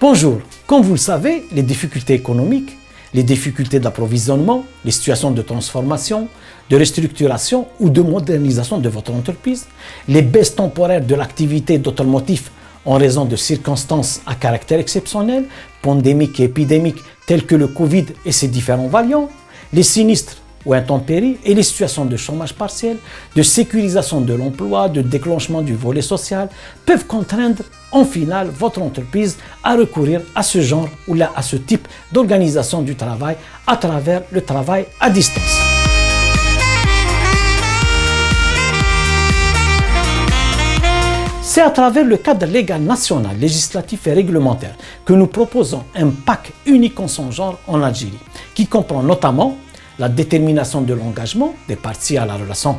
Bonjour, comme vous le savez, les difficultés économiques, les difficultés d'approvisionnement, les situations de transformation, de restructuration ou de modernisation de votre entreprise, les baisses temporaires de l'activité d'automotive en raison de circonstances à caractère exceptionnel, pandémiques et épidémiques telles que le Covid et ses différents variants, les sinistres ou intempéries et les situations de chômage partiel, de sécurisation de l'emploi, de déclenchement du volet social peuvent contraindre en finale votre entreprise à recourir à ce genre ou là à ce type d'organisation du travail à travers le travail à distance. C'est à travers le cadre légal national, législatif et réglementaire que nous proposons un pack unique en son genre en Algérie, qui comprend notamment la détermination de l'engagement des parties à la relation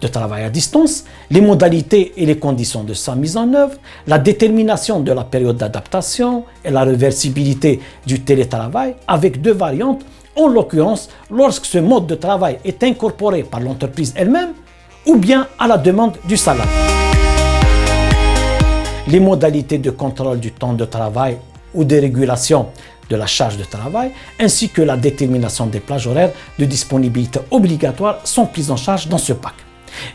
de travail à distance, les modalités et les conditions de sa mise en œuvre, la détermination de la période d'adaptation et la réversibilité du télétravail avec deux variantes, en l'occurrence lorsque ce mode de travail est incorporé par l'entreprise elle-même ou bien à la demande du salarié. Les modalités de contrôle du temps de travail ou de régulation de la charge de travail, ainsi que la détermination des plages horaires de disponibilité obligatoire sont prises en charge dans ce pack.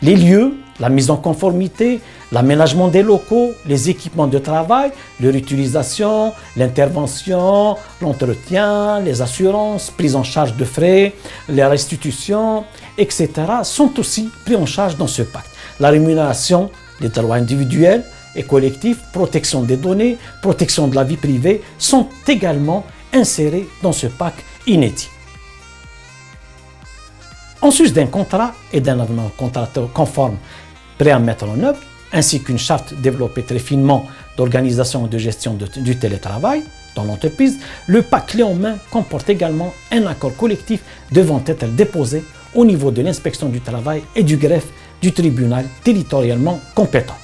Les lieux, la mise en conformité, l'aménagement des locaux, les équipements de travail, leur utilisation, l'intervention, l'entretien, les assurances, prise en charge de frais, les restitutions, etc. sont aussi pris en charge dans ce pacte. La rémunération, les droits individuels et collectifs, protection des données, protection de la vie privée sont également insérés dans ce pack inédit. En sus d'un contrat et d'un avenant contractuel conforme prêt à mettre en œuvre, ainsi qu'une charte développée très finement d'organisation et de gestion du télétravail dans l'entreprise, le pack clé en main comporte également un accord collectif devant être déposé au niveau de l'inspection du travail et du greffe du tribunal territorialement compétent.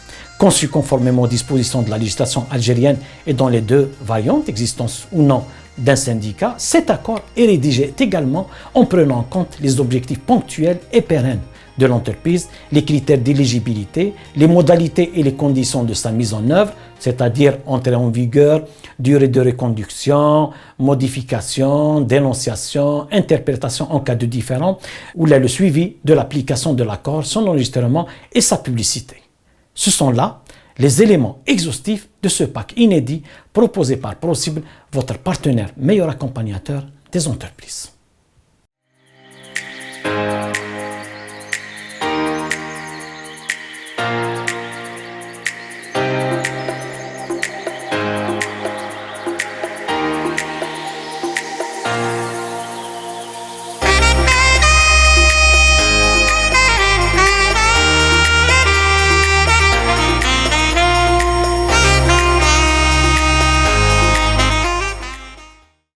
Conçu conformément aux dispositions de la législation algérienne et dans les deux variantes, existence ou non d'un syndicat, cet accord est rédigé également en prenant en compte les objectifs ponctuels et pérennes de l'entreprise, les critères d'éligibilité, les modalités et les conditions de sa mise en œuvre, c'est-à-dire entrée en vigueur, durée de reconduction, modification, dénonciation, interprétation en cas de différend, ou là le suivi de l'application de l'accord, son enregistrement et sa publicité. Ce sont là les éléments exhaustifs de ce pack inédit proposé par ProCible, votre partenaire meilleur accompagnateur des entreprises.